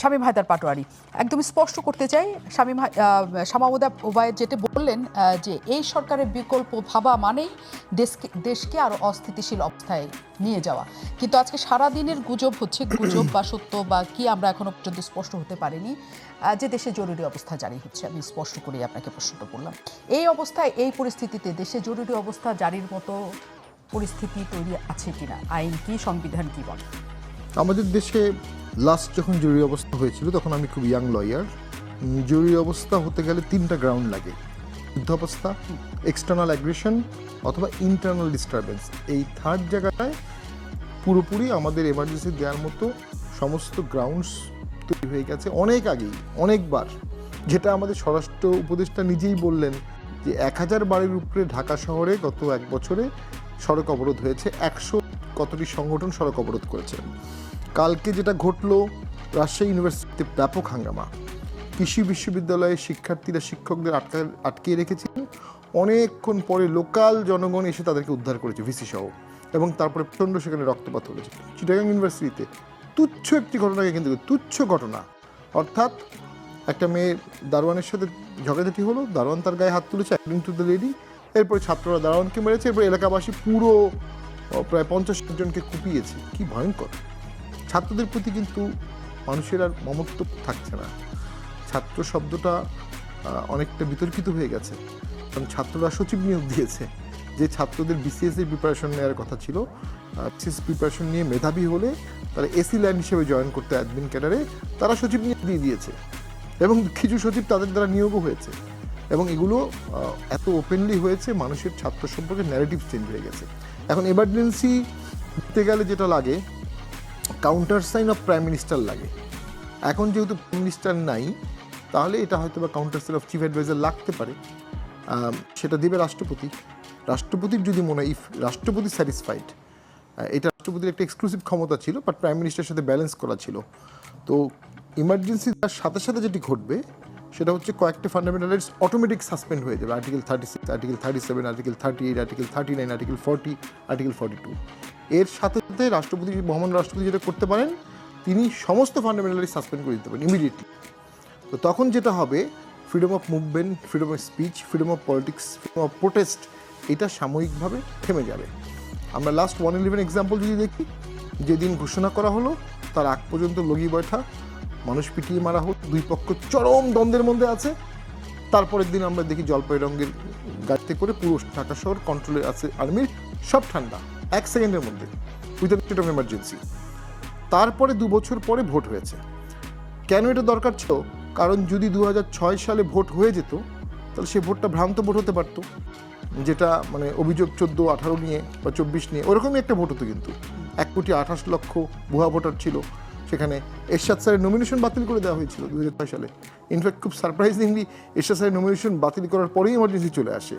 শামীম হায়দার পাটোয়ারি, একদম স্পষ্ট করতে চাই, শামা ওবায়েদ যেটা বললেন যে এই সরকারের বিকল্প ভাবা মানেই দেশকে আরো অস্থিতিশীল অবস্থায় নিয়ে যাওয়া। কিন্তু আজকে সারাদিনের গুজব হচ্ছে, গুজব বা সত্য বা কি আমরা এখনো পর্যন্ত স্পষ্ট হতে পারিনি, যে দেশে জরুরি অবস্থা জারি হচ্ছে। আমি স্পষ্ট করে আপনাকে প্রশ্নটা করলাম, এই অবস্থায় এই পরিস্থিতিতে দেশে জরুরি অবস্থা জারির মতো পরিস্থিতি তৈরি আছে কিনা, আইন কি, সংবিধান কি বলে? আমাদের দেশে লাস্ট যখন জরুরি অবস্থা হয়েছিল তখন আমি খুব ইয়াং লয়ার। জরুরি অবস্থা হতে গেলে 3টা গ্রাউন্ড লাগে: যুদ্ধাবস্থা, এক্সটার্নাল অ্যাগ্রেশন অথবা ইন্টারনাল ডিস্টারবেন্স। এই থার্ড জায়গাটায় পুরোপুরি আমাদের এমার্জেন্সি দেওয়ার মতো সমস্ত গ্রাউন্ডস তৈরি হয়ে গেছে অনেক আগেই, অনেকবার। যেটা আমাদের স্বরাষ্ট্র উপদেষ্টা নিজেই বললেন যে 1000 বাড়ির উপরে ঢাকা শহরে গত 1 বছরে সড়ক অবরোধ হয়েছে, 100 কতটি সংগঠন সড়ক অবরোধ করেছে। কালকে যেটা ঘটলো, রাজশাহী ইউনিভার্সিটিতে ব্যাপক হাঙ্গামা। কৃষি বিশ্ববিদ্যালয়ের শিক্ষার্থীরা শিক্ষকদের আটকিয়ে রেখেছিলেন, অনেকক্ষণ পরে লোকাল জনগণ এসে তাদেরকে উদ্ধার করেছে, ভিসি সহ, এবং তারপরে প্রচণ্ড সেখানে রক্তপাত হয়েছে। চিটাগাং ইউনিভার্সিটিতে তুচ্ছ একটি ঘটনাকে কেন্দ্র করে, তুচ্ছ ঘটনা, অর্থাৎ একটা মেয়ে দারোয়ানের সাথে ঝগড়াঝাটি হলো, দারোয়ান তার গায়ে হাত তুলেছে, অ্যাকর্ডিং টু দ্য লেডি। এরপরে ছাত্ররা দারোয়ানকে মেরেছে, এরপর এলাকাবাসী পুরো প্রায় 50 জনকে কুপিয়েছে। কি ভয়ঙ্কর! ছাত্রদের প্রতি কিন্তু মানুষের আর মমত্ব থাকছে না। ছাত্র শব্দটা অনেকটা বিতর্কিত হয়ে গেছে, কারণ ছাত্ররা সচিব নিয়োগ দিয়েছে। যে ছাত্রদের বিসিএস এর প্রিপারেশন নেওয়ার কথা ছিল, বিসিএস প্রিপারেশন নিয়ে মেধাবী হলে তারা এসি ল্যান্ড হিসেবে জয়েন করতে অ্যাডমিন ক্যাডারে, তারা সচিব নিয়োগ দিয়ে দিয়েছে, এবং কিছু সচিব তাদের দ্বারা নিয়োগও হয়েছে। এবং এগুলো এত ওপেনলি হয়েছে, মানুষের ছাত্র সম্পর্কে ন্যারেটিভ চেঞ্জ হয়ে গেছে। এখন এমার্জেন্সি দিতে গেলে যেটা লাগে, countersign of prime minister লাগে। এখন যেহেতু প্রাইম মিনিস্টার নাই, তাহলে এটা হয়তো বা countersign of chief adviser লাগতে পারে। সেটা দেবে রাষ্ট্রপতি। রাষ্ট্রপতির যদি মনে হয়, ইফ রাষ্ট্রপতি স্যাটিসফাইড, এটা রাষ্ট্রপতির একটা এক্সক্লুসিভ ক্ষমতা ছিল, বাট প্রাইম মিনিস্টারের সাথে ব্যালেন্স করা ছিল। তো ইমার্জেন্সি তার সাথে সাথে যেটি ঘটবে সেটা হচ্ছে কয়েকটা ফান্ডামেন্টাল রাইটস অটোমেটিক সাসপেন্ড হয়ে যাবে। Article 36, article 37, article 38, article 39, article 40, article 42। এর সাথে সাথে রাষ্ট্রপতি, মহামান্য রাষ্ট্রপতি যেটা করতে পারেন, তিনি সমস্ত ফান্ডামেন্টাল রাইটস সাসপেন্ড করে দিতে পারেন ইমিডিয়েটলি। তো তখন যেটা হবে, freedom of movement, freedom of speech, freedom of politics, freedom of protest, এটা সাময়িকভাবে থেমে যাবে। আমরা লাস্ট 111 এক্সাম্পল যদি দেখি, যেদিন ঘোষণা করা হলো তার আগ পর্যন্ত লগি বৈঠা, মানুষ পিটিয়ে মারা হলো, দুই পক্ষ চরম দ্বন্দ্বের মধ্যে আছে। তারপরের দিন আমরা দেখি জলপাই রঙের গাড়িতে করে পুরো ঢাকা শহর কন্ট্রোলে আছে আর্মির, সব ঠান্ডা 1 সেকেন্ডের মধ্যে, উইদাউট স্টেট অফ এমার্জেন্সি। তারপরে 2 বছর পরে ভোট হয়েছে। কেন এটা দরকার ছিল? কারণ যদি 2006 সালে ভোট হয়ে যেত, তাহলে সে ভোটটা ভ্রান্ত ভোট হতে পারতো, যেটা মানে অভিযোগ 14-18 নিয়ে বা 24 নিয়ে, ওরকমই একটা ভোট হতো। কিন্তু 1,28,00,000 ভুয়া ভোটার ছিল সেখানে। এরশাদ স্যারের নমিনেশন বাতিল করে দেওয়া হয়েছিল 2006 সালে। ইনফ্যাক্ট খুব সারপ্রাইজিংলি এরশাদ স্যারের নমিনেশন বাতিল করার পরেই এমার্জেন্সি চলে আসে।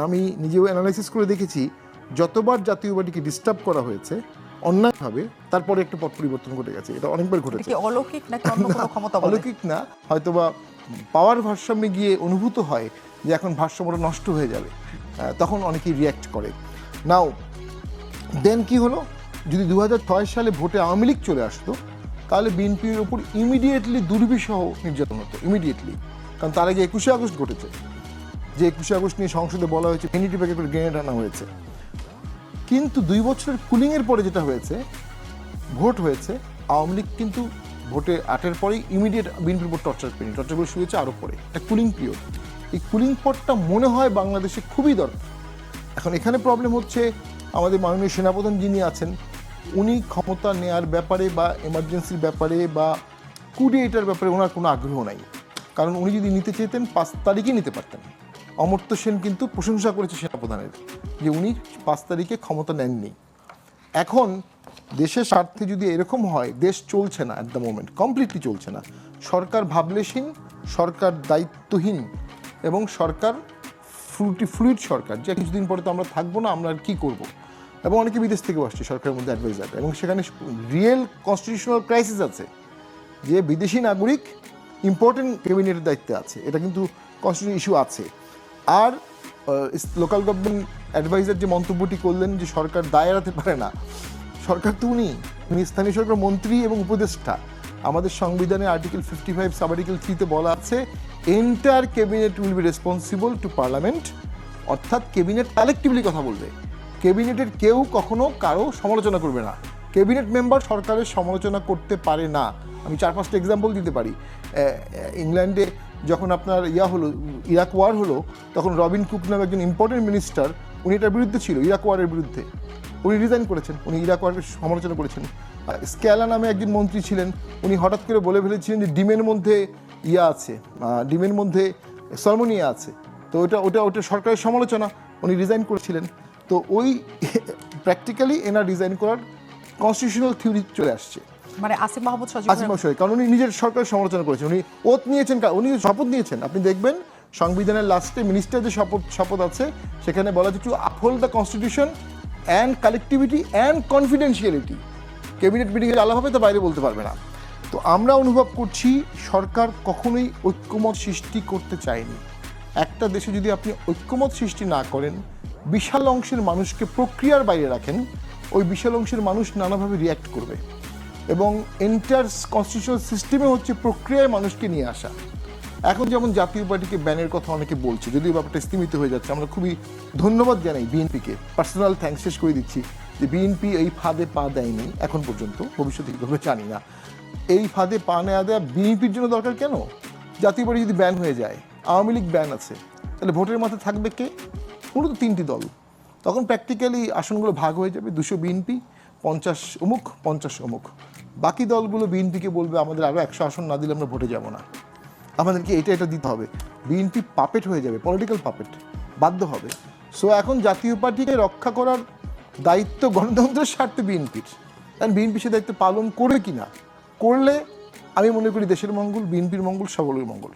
আমি নিজেও অ্যানালাইসিস করে দেখেছি, যতবার জাতীয় পার্টিকে ডিস্টার্ব করা হয়েছে অন্যায়ভাবে, তারপরে একটা পট পরিবর্তন ঘটে গেছে। এটা অনেকবার ঘটেছে। অলৌকিক নাকি অন্য কোনো ক্ষমতা? অলৌকিক না, হয়তোবা পাওয়ার ভারসাম্যে গিয়ে অনুভূত হয় যে এখন ভারসাম্যটা নষ্ট হয়ে যাবে, তখন অনেকেই রিয়্যাক্ট করে। নাও দেন কি হলো, যদি 2006 সালে ভোটে আওয়ামী লীগ চলে আসতো, তাহলে বিএনপির উপর ইমিডিয়েটলি দুর্বিষহ নির্যাতন হতো, ইমিডিয়েটলি। কারণ তার আগে 21শে আগস্ট ঘটেছে, যে 21শে আগস্ট নিয়ে সংসদে বলা হয়েছে ভ্যানিটি ব্যাগে করে গ্রেনেড আনা হয়েছে। কিন্তু 2 বছরের কুলিংয়ের পরে যেটা হয়েছে, ভোট হয়েছে, আওয়ামী লীগ কিন্তু ভোটে 8-এর পরেই ইমিডিয়েট বিএনপির উপর টর্চার করেনি, টর্চারগুলো শুরু হয়েছে আরও পরে, একটা কুলিং পিরিয়ড। এই কুলিং পটটা মনে হয় বাংলাদেশে খুবই দরকার। এখন এখানে প্রবলেম হচ্ছে, আমাদের মাননীয় সেনাপ্রধান যিনি আছেন, উনি ক্ষমতা নেয়ার ব্যাপারে বা এমার্জেন্সির ব্যাপারে বা কুডিয়েটার ব্যাপারে ওনার কোনো আগ্রহ নাই। কারণ উনি যদি নিতে চেতেন 5 তারিখে নিতে পারতেন। অমর্ত্য সেন কিন্তু প্রশংসা করেছে সেনাপ্রধানের, যে উনি 5 তারিখে ক্ষমতা নেননি। এখন দেশের স্বার্থে যদি এরকম হয়, দেশ চলছে না অ্যাট দ্য মোমেন্ট, কমপ্লিটলি চলছে না। সরকার ভাবলেশীন, সরকার দায়িত্বহীন, এবং সরকার ফ্লুইড সরকার, যে কিছুদিন পরে তো আমরা থাকবো না, আমরা আর কী করবো। এবং অনেকে বিদেশ থেকেও আসছে সরকারের মধ্যে অ্যাডভাইজার, এবং সেখানে রিয়েল কনস্টিটিউশনাল ক্রাইসিস আছে, যে বিদেশি নাগরিক ইম্পর্টেন্ট ক্যাবিনেটের দায়িত্বে আছে, এটা কিন্তু কনস্টিটিউশনাল ইস্যু আছে। আর লোকাল গভর্নমেন্ট অ্যাডভাইজার যে মন্তব্যটি করলেন যে সরকার দায় এড়াতে পারে না, সরকার তো উনি স্থানীয় সরকার মন্ত্রী এবং উপদেষ্টা। আমাদের সংবিধানের আর্টিকেল 55 সাব আর্টিকেল 3-তে বলা আছে entire cabinet will be responsible to parliament, অর্থাৎ ক্যাবিনেট কালেকটিভলি কথা বলবে। ক্যাবিনেটের কেউ কখনো কারো সমালোচনা করবে না। ক্যাবিনেট মেম্বার সরকারের সমালোচনা করতে পারে না। আমি 4-5টা এক্সাম্পল দিতে পারি। ইংল্যান্ডে যখন আপনার হলো, ইরাক ওয়ার হলো, তখন রবিন কুক নামে একজন ইম্পর্টেন্ট মিনিস্টার, উনি এটার বিরুদ্ধে ছিল, ইরাক ওয়ারের বিরুদ্ধে। উনি রিজাইন করেছেন, উনি ইরাক ওয়ারের সমালোচনা করেছেন। স্ক্যালা নামে একজন মন্ত্রী ছিলেন, উনি হঠাৎ করে বলে ফেলেছিলেন যে ডিমের মধ্যে আছে, ডিমের মধ্যে সলমোনিয়া আছে। তো ওটা সরকারের সমালোচনা, উনি রিজাইন করেছিলেন। তো ওই প্র্যাকটিক্যালি এনার রিজাইন করার কনস্টিটিউশনাল থিওরি চলে আসছে। মানে আসিফ মাহমুদ কারণ উনি নিজের সরকারের সমালোচনা করেছেন, উনি ওথ নিয়েছেন, উনি শপথ নিয়েছেন। আপনি দেখবেন সংবিধানের লাস্টে মিনিস্টার যে শপথ আছে সেখানে বলা হচ্ছে to uphold the constitution and collectivity and confidentiality. Cabinet মিটিংয়ে আলাদাভাবে তো বাইরে বলতে পারবে না। তো আমরা অনুভব করছি সরকার কখনোই ঐক্যমত সৃষ্টি করতে চায়নি। একটা দেশে যদি আপনি ঐক্যমত সৃষ্টি না করেন, বিশাল অংশের মানুষকে প্রক্রিয়ার বাইরে রাখেন, ওই বিশাল অংশের মানুষ নানাভাবে রিয়্যাক্ট করবে। এবং এন্টায়ার কনস্টিটিউশনাল সিস্টেমে হচ্ছে প্রক্রিয়ায় মানুষকে নিয়ে আসা। এখন যেমন জাতীয় পার্টিকে ব্যানের কথা অনেকে বলছে, যদিও ব্যাপারটা স্থিমিত হয়ে যাচ্ছে। আমরা খুবই ধন্যবাদ জানাই বিএনপিকে, পার্সোনাল থ্যাঙ্কস শেষ করে দিচ্ছি যে বিএনপি এই ফাঁদে পা দেয়নি এখন পর্যন্ত, ভবিষ্যতে কীভাবে জানি না। এই ফাঁদে পা নেওয়া দেওয়া বিএনপির জন্য দরকার কেন? জাতীয় পার্টি যদি ব্যান হয়ে যায়, আওয়ামী লীগ ব্যান আছে, তাহলে ভোটের মাথায় থাকবে কে? মূলত 3টি দল। তখন প্র্যাকটিক্যালি আসনগুলো ভাগ হয়ে যাবে, 200 বিএনপি, 50 অমুক, 50 অমুক। বাকি দলগুলো বিএনপিকে বলবে আমাদের আরও 100 আসন না দিলে আমরা ভোটে যাব না, আমাদেরকে এটা দিতে হবে। বিএনপি পাপেট হয়ে যাবে, পলিটিক্যাল পাপেট, বাধ্য হবে। সো এখন জাতীয় পার্টিকে রক্ষা করার দায়িত্ব গণতন্ত্রের স্বার্থে বিএনপির। কারণ বিএনপি সে দায়িত্ব পালন করবে কি না, করলে আমি মনে করি দেশের মঙ্গল, বিএনপির মঙ্গল, সকলের মঙ্গল।